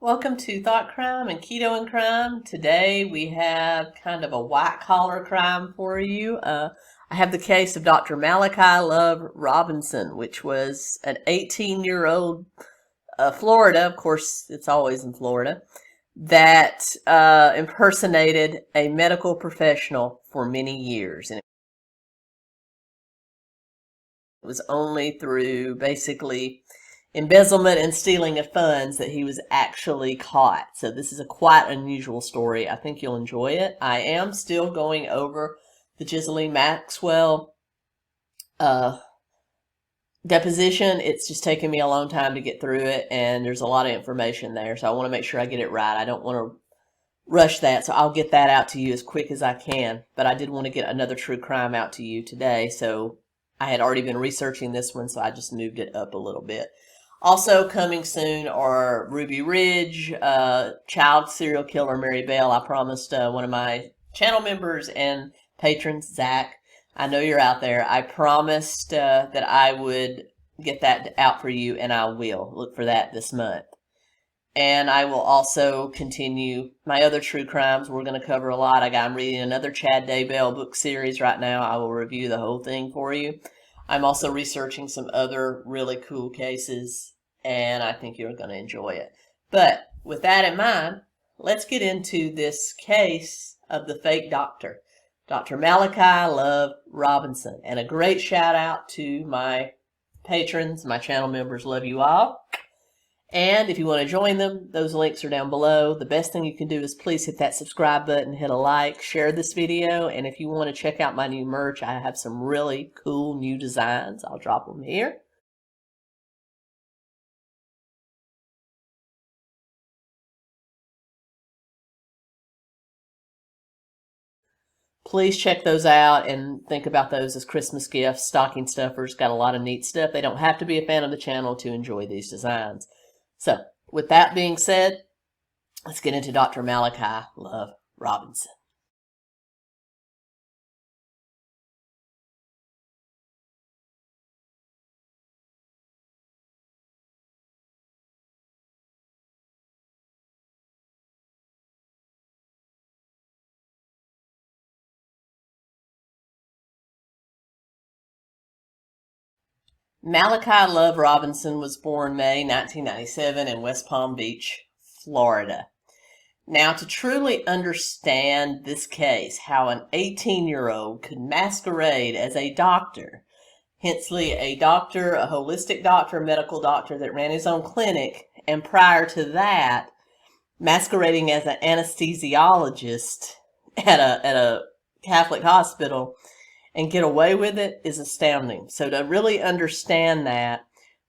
Welcome to Thought Crime and Keto and Crime. Today we have kind of a white collar crime for you. I have the case of Dr. Malachi Love Robinson, which was an 18-year-old Florida, of course it's always in Florida, that impersonated a medical professional for many years. And it was only through basically embezzlement and stealing of funds that he was actually caught. So this is a quite unusual story. I think you'll enjoy it. I am still going over the Ghislaine Maxwell deposition. It's just taken me a long time to get through it, and there's a lot of information there, so I want to make sure I get it right. I don't want to rush that, so I'll get that out to you as quick as I can. But I did want to get another true crime out to you today, so I had already been researching this one, so I just moved it up a little bit. Also coming soon are Ruby Ridge, child serial killer Mary Bell. I promised one of my channel members and patrons, Zach, I know you're out there. I promised that I would get that out for you, and I will. Look for that this month. And I will also continue my other true crimes. We're going to cover a lot. I'm reading another Chad Daybell book series right now. I will review the whole thing for you. I'm also researching some other really cool cases, and I think you're going to enjoy it. But with that in mind, let's get into this case of the fake doctor, Dr. Malachi Love Robinson. And a great shout out to my patrons, my channel members. Love you all. And if you want to join them, those links are down below. The best thing you can do is please hit that subscribe button, hit a like, share this video, and if you want to check out my new merch, I have some really cool new designs. I'll drop them here. Please check those out and think about those as Christmas gifts. Stocking stuffers, got a lot of neat stuff. They don't have to be a fan of the channel to enjoy these designs. So, with that being said, let's get into Dr. Malachi Love Robinson. Malachi Love Robinson was born May 1997 in West Palm Beach, Florida. Now, to truly understand this case, how an 18-year-old could masquerade as a doctor, Hensley, a doctor, a holistic doctor, a medical doctor that ran his own clinic, and prior to that, masquerading as an anesthesiologist at a Catholic hospital, and get away with it is astounding. So to really understand that,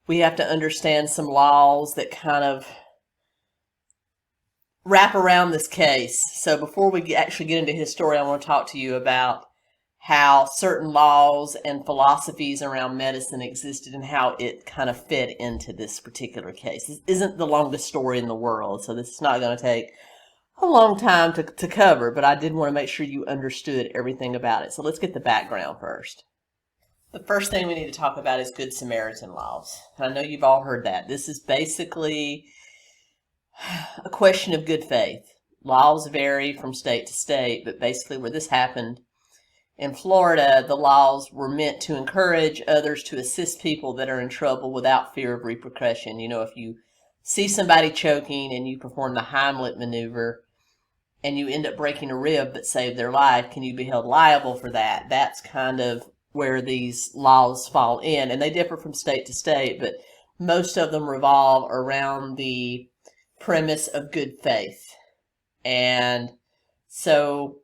we have to understand some laws that kind of wrap around this case. So before we actually get into his story, I want to talk to you about how certain laws and philosophies around medicine existed and how it kind of fit into this particular case. This isn't the longest story in the world, so this is not going to take a long time to cover, but I did want to make sure you understood everything about it. So let's get the background first. The first thing we need to talk about is Good Samaritan laws. I know you've all heard that. This is basically a question of good faith. Laws vary from state to state, but basically where this happened in Florida, the laws were meant to encourage others to assist people that are in trouble without fear of repercussion. You know, if you see somebody choking and you perform the Heimlich maneuver and you end up breaking a rib but save their life, can you be held liable for that? That's kind of where these laws fall in, and they differ from state to state, but most of them revolve around the premise of good faith. And so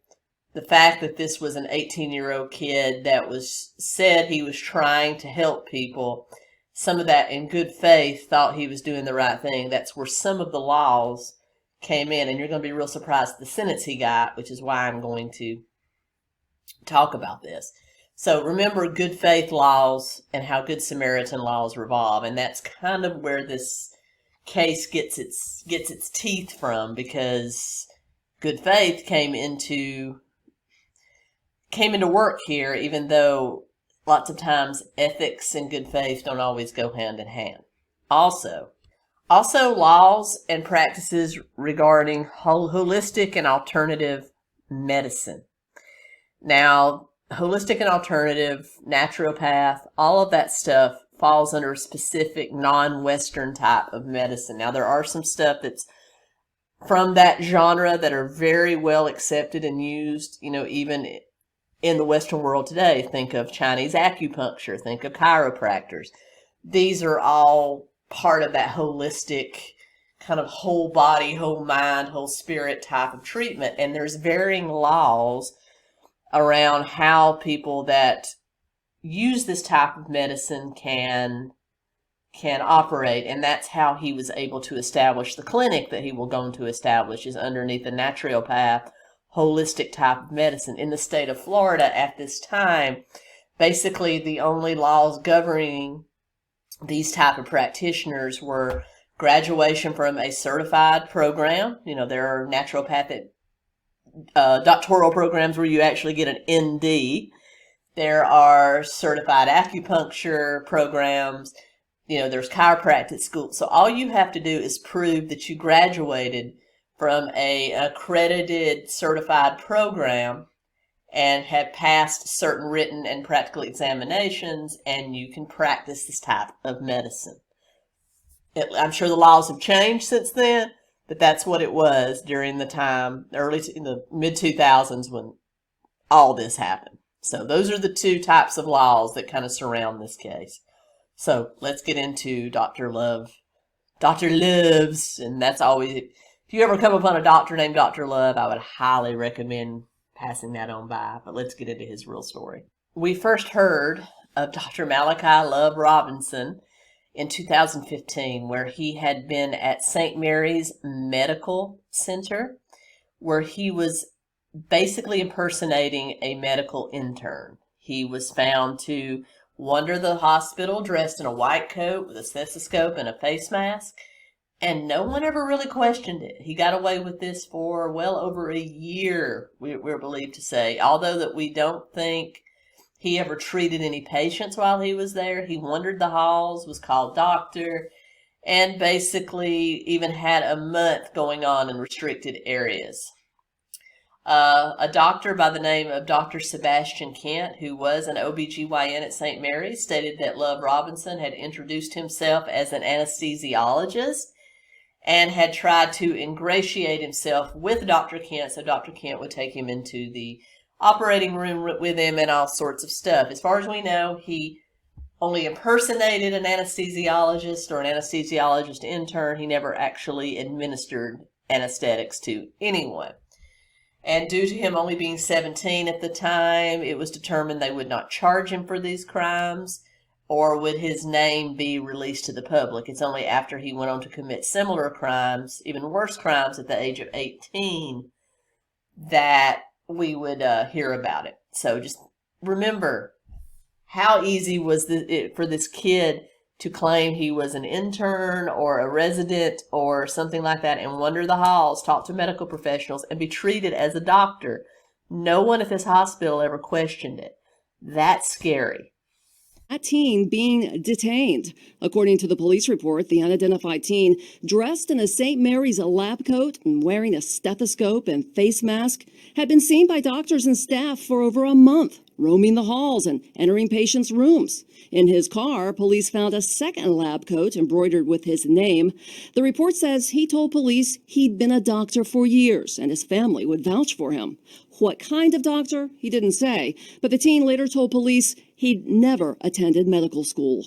the fact that this was an 18-year-old kid that said he was trying to help people, some of that in good faith thought he was doing the right thing. That's where some of the laws came in, and you're going to be real surprised at the sentence he got, which is why I'm going to talk about this. So remember good faith laws and how Good Samaritan laws revolve, and that's kind of where this case gets its teeth from, because good faith came into work here, even though lots of times ethics and good faith don't always go hand in hand. Also, Also, laws and practices regarding holistic and alternative medicine. Now, holistic and alternative, naturopath, all of that stuff falls under a specific non-Western type of medicine. Now, there are some stuff that's from that genre that are very well accepted and used, even in the Western world today. Think of Chinese acupuncture, think of chiropractors. These are all part of that holistic kind of whole body, whole mind, whole spirit type of treatment. And there's varying laws around how people that use this type of medicine can operate, and that's how he was able to establish the clinic that he will go to establish, is underneath the naturopath holistic type of medicine. In the state of Florida at this time, basically the only laws governing these type of practitioners were graduation from a certified program. There are naturopathic doctoral programs where you actually get an ND. There are certified acupuncture programs. There's chiropractic school. So all you have to do is prove that you graduated from a accredited certified program and have passed certain written and practical examinations, and you can practice this type of medicine. I'm sure the laws have changed since then, but that's what it was during the time, in the mid-2000s when all this happened. So those are the two types of laws that kind of surround this case. So let's get into Dr. Love. Dr. Love's, and that's always, if you ever come upon a doctor named Dr. Love, I would highly recommend passing that on by. But let's get into his real story. We first heard of Dr. Malachi Love Robinson in 2015, where he had been at St. Mary's Medical Center, where he was basically impersonating a medical intern. He was found to wander the hospital dressed in a white coat with a stethoscope and a face mask, and no one ever really questioned it. He got away with this for well over a year, we're believed to say, although that we don't think he ever treated any patients while he was there. He wandered the halls, was called doctor, and basically even had a month going on in restricted areas. A doctor by the name of Dr. Sebastian Kent, who was an OBGYN at St. Mary's, stated that Love Robinson had introduced himself as an anesthesiologist and had tried to ingratiate himself with Dr. Kent so Dr. Kent would take him into the operating room with him and all sorts of stuff. As far as we know, he only impersonated an anesthesiologist or an anesthesiologist intern. He never actually administered anesthetics to anyone. And due to him only being 17 at the time, it was determined they would not charge him for these crimes, or would his name be released to the public. It's only after he went on to commit similar crimes, even worse crimes, at the age of 18, that we would hear about it. So just remember how easy was it for this kid to claim he was an intern or a resident or something like that and wander the halls, talk to medical professionals, and be treated as a doctor. No one at this hospital ever questioned it. That's scary. That teen being detained. According to the police report, the unidentified teen, dressed in a St. Mary's lab coat and wearing a stethoscope and face mask, had been seen by doctors and staff for over a month, roaming the halls and entering patients' rooms. In his car, police found a second lab coat embroidered with his name. The report says he told police he'd been a doctor for years and his family would vouch for him. What kind of doctor? He didn't say, but the teen later told police he'd never attended medical school.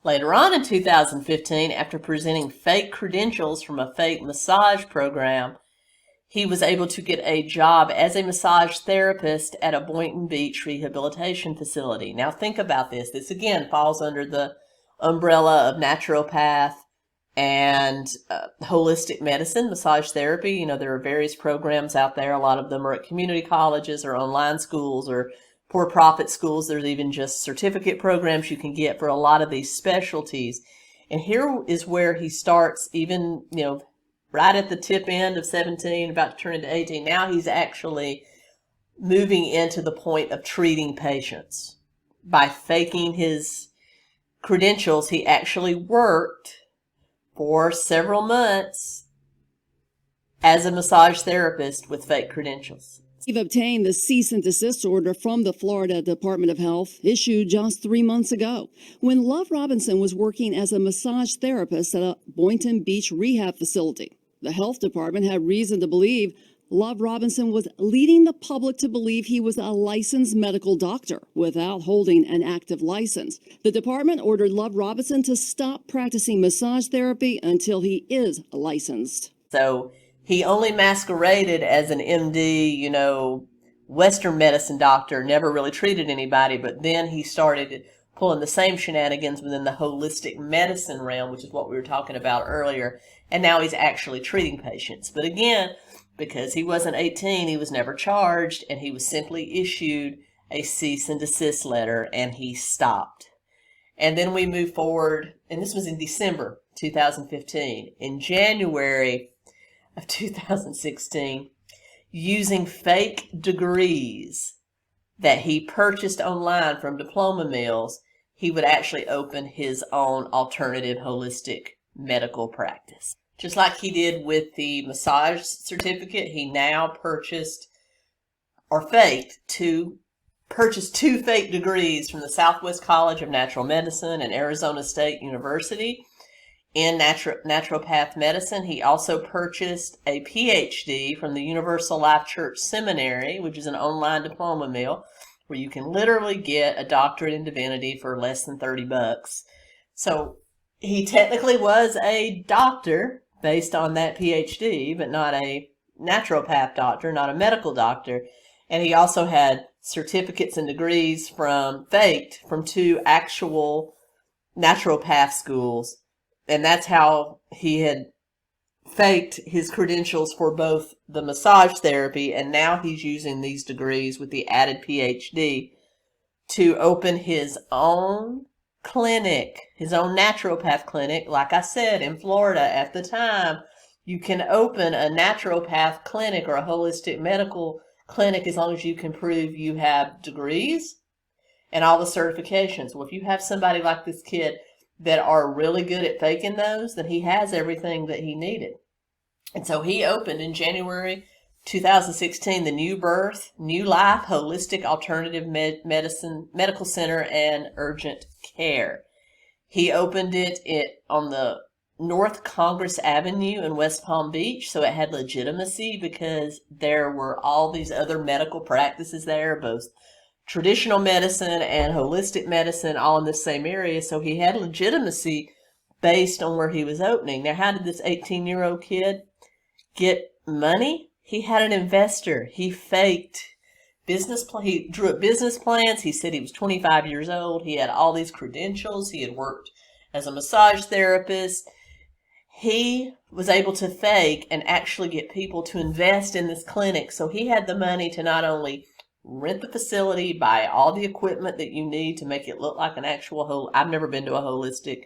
Later on in 2015, after presenting fake credentials from a fake massage program, he was able to get a job as a massage therapist at a Boynton Beach rehabilitation facility. Now think about this. This again falls under the umbrella of naturopath and holistic medicine, massage therapy. There are various programs out there. A lot of them are at community colleges or online schools or for-profit schools. There's even just certificate programs you can get for a lot of these specialties. And here is where he starts, even, right at the tip end of 17, about to turn into 18. Now he's actually moving into the point of treating patients. By faking his credentials, he actually worked for several months as a massage therapist with fake credentials. We've obtained the cease and desist order from the Florida Department of Health, issued just 3 months ago, when Love Robinson was working as a massage therapist at a Boynton Beach rehab facility. The health department had reason to believe Love Robinson was leading the public to believe he was a licensed medical doctor without holding an active license. The department ordered Love Robinson to stop practicing massage therapy until he is licensed. So he only masqueraded as an MD, Western medicine doctor, never really treated anybody, but then he started pulling the same shenanigans within the holistic medicine realm, which is what we were talking about earlier, and now he's actually treating patients. But again, because he wasn't 18, he was never charged, and he was simply issued a cease and desist letter, and he stopped. And then we move forward, and this was in December 2015. In January of 2016, using fake degrees that he purchased online from diploma mills, he would actually open his own alternative holistic medical practice. Just like he did with the massage certificate, he now purchased two fake degrees from the Southwest College of Natural Medicine and Arizona State University in naturopath medicine. He also purchased a PhD from the Universal Life Church Seminary, which is an online diploma mill where you can literally get a doctorate in divinity for less than $30. So he technically was a doctor based on that PhD, but not a naturopath doctor, not a medical doctor. And he also had certificates and degrees faked from 2 actual naturopath schools. And that's how he had faked his credentials for both the massage therapy, and now he's using these degrees with the added PhD to open his own clinic, his own naturopath clinic. Like I said, in Florida at the time, you can open a naturopath clinic or a holistic medical clinic as long as you can prove you have degrees and all the certifications. Well, if you have somebody like this kid that are really good at faking those, then he has everything that he needed. And so he opened in January 2016 the New Life Holistic Alternative Medicine Medical Center and Urgent Care. He opened it on the North Congress Avenue in West Palm Beach, so it had legitimacy because there were all these other medical practices there, both traditional medicine and holistic medicine, all in the same area. So he had legitimacy based on where he was opening. Now, how did this 18-year-old kid get money? He had an investor. He faked he drew up business plans. He said he was 25 years old. He had all these credentials. He had worked as a massage therapist. He was able to fake and actually get people to invest in this clinic. So he had the money to not only rent the facility, buy all the equipment that you need to make it look like an actual I've never been to a holistic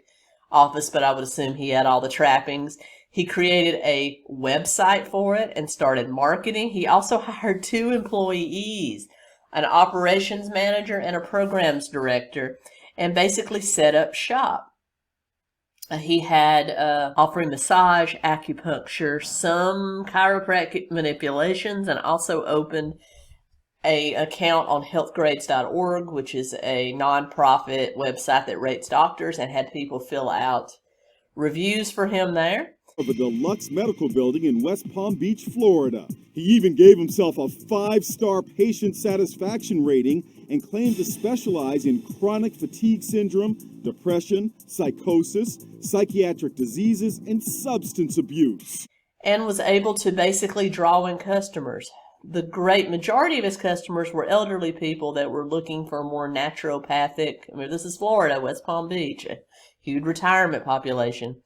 office, but I would assume he had all the trappings. He created a website for it and started marketing. He also hired 2 employees, an operations manager and a programs director, and basically set up shop. He had offering massage, acupuncture, some chiropractic manipulations, and also opened an account on healthgrades.org, which is a nonprofit website that rates doctors, and had people fill out reviews for him there. Of a deluxe medical building in West Palm Beach, Florida. He even gave himself a 5-star patient satisfaction rating and claimed to specialize in chronic fatigue syndrome, depression, psychosis, psychiatric diseases, and substance abuse. And was able to basically draw in customers. The great majority of his customers were elderly people that were looking for more naturopathic. This is Florida, West Palm Beach, a huge retirement population.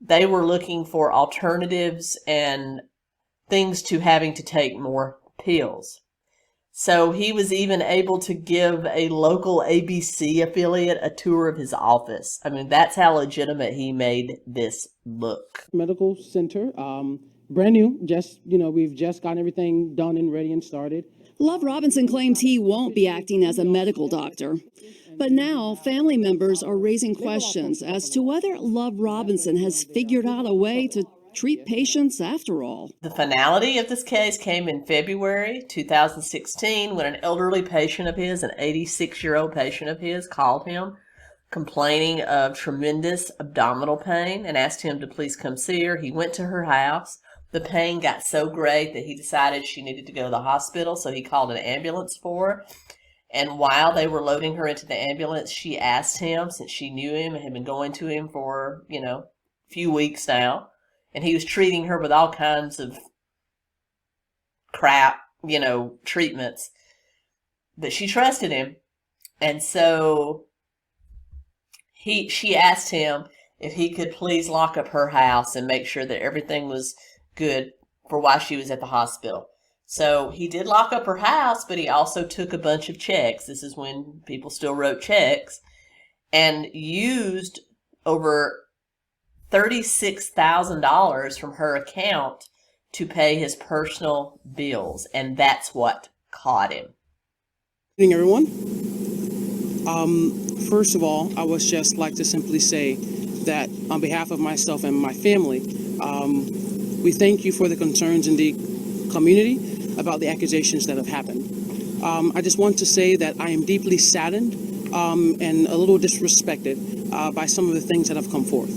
They were looking for alternatives and things to having to take more pills. So he was even able to give a local ABC affiliate a tour of his office. That's how legitimate he made this look. Medical center, brand new. We've just gotten everything done and ready and started. Love Robinson claims he won't be acting as a medical doctor. But now, family members are raising questions as to whether Love Robinson has figured out a way to treat patients after all. The finality of this case came in February 2016 when an elderly patient of his, an 86-year-old patient of his, called him complaining of tremendous abdominal pain and asked him to please come see her. He went to her house. The pain got so great that he decided she needed to go to the hospital, so he called an ambulance for her. And while they were loading her into the ambulance, she asked him, since she knew him and had been going to him for, a few weeks now, and he was treating her with all kinds of crap, treatments, but she trusted him. And so she asked him if he could please lock up her house and make sure that everything was good for while she was at the hospital. So he did lock up her house, but he also took a bunch of checks. This is when people still wrote checks, and used over $36,000 from her account to pay his personal bills. And that's what caught him. Good evening, everyone. First of all, I would just like to simply say that on behalf of myself and my family, we thank you for the concerns in the community about the accusations that have happened. I just want to say that I am deeply saddened and a little disrespected by some of the things that have come forth.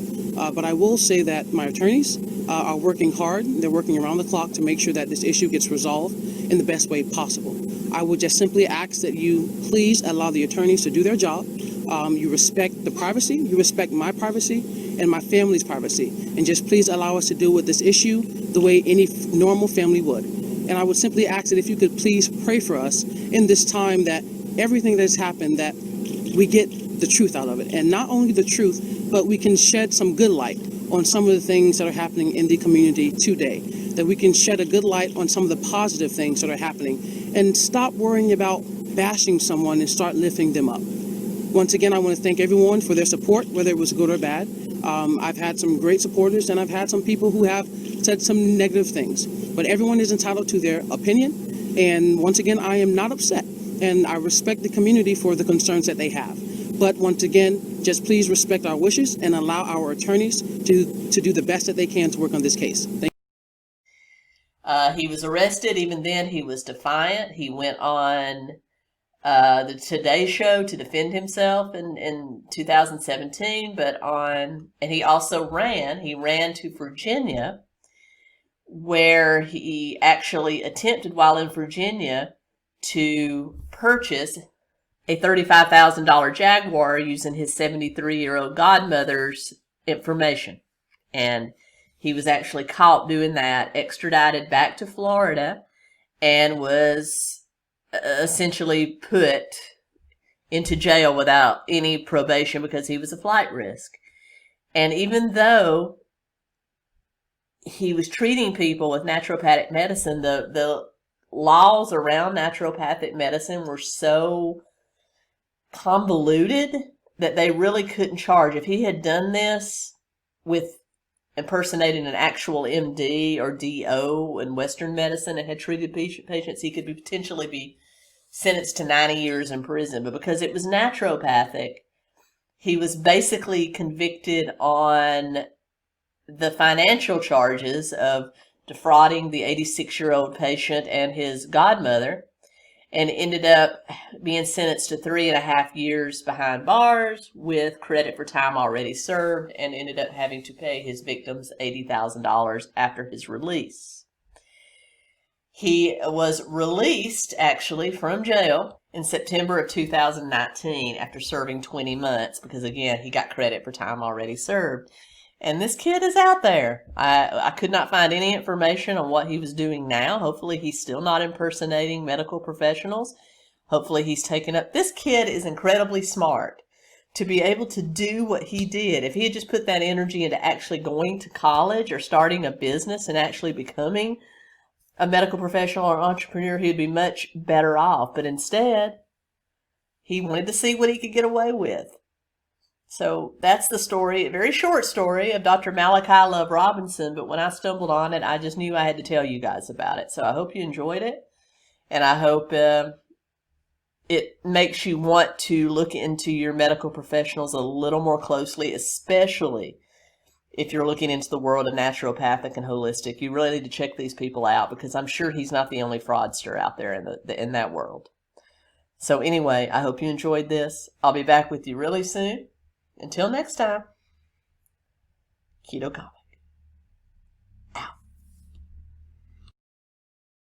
But I will say that my attorneys are working hard. They're working around the clock to make sure that this issue gets resolved in the best way possible. I would just simply ask that you please allow the attorneys to do their job. You respect the privacy, you respect my privacy and my family's privacy, and just please allow us to deal with this issue the way any normal family would. And I would simply ask that if you could please pray for us in this time, that everything that has happened, that we get the truth out of it. And not only the truth, but we can shed some good light on some of the things that are happening in the community today. That we can shed a good light on some of the positive things that are happening, and stop worrying about bashing someone and start lifting them up. Once again, I want to thank everyone for their support, whether it was good or bad. I've had some great supporters, and I've had some people who have said some negative things. But everyone is entitled to their opinion. And once again, I am not upset. And I respect the community for the concerns that they have. But once again, just please respect our wishes and allow our attorneys to do the best that they can to work on this case. Thank you. He was arrested. Even then, he was defiant. He went on the Today Show to defend himself in 2017, and he also ran. He ran to Virginia, where he actually attempted, while in Virginia, to purchase a $35,000 Jaguar using his 73-year-old godmother's information. And he was actually caught doing that, extradited back to Florida, and was essentially put into jail without any probation because he was a flight risk. And even though he was treating people with naturopathic medicine, the laws around naturopathic medicine were so convoluted that they really couldn't charge. If he had done this with impersonating an actual MD or DO in Western medicine and had treated patients, he could potentially be sentenced to 90 years in prison. But because it was naturopathic, he was basically convicted on the financial charges of defrauding the 86-year-old patient and his godmother, and ended up being sentenced to 3.5 years behind bars with credit for time already served, and ended up having to pay his victims $80,000 after his release. He was released, actually, from jail in September of 2019 after serving 20 months because, again, he got credit for time already served. And this kid is out there. I could not find any information on what he was doing now. Hopefully he's still not impersonating medical professionals. Hopefully he's taken up. This kid is incredibly smart to be able to do what he did. If he had just put that energy into actually going to college or starting a business and actually becoming a medical professional or entrepreneur, he'd be much better off. But instead, he wanted to see what he could get away with. So that's the story, a very short story of Dr. Malachi Love Robinson, but when I stumbled on it, I just knew I had to tell you guys about it. So I hope you enjoyed it, and I hope it makes you want to look into your medical professionals a little more closely, especially if you're looking into the world of naturopathic and holistic. You really need to check these people out, because I'm sure he's not the only fraudster out there in that world. So anyway, I hope you enjoyed this. I'll be back with you really soon. Until next time, Keto Coffee.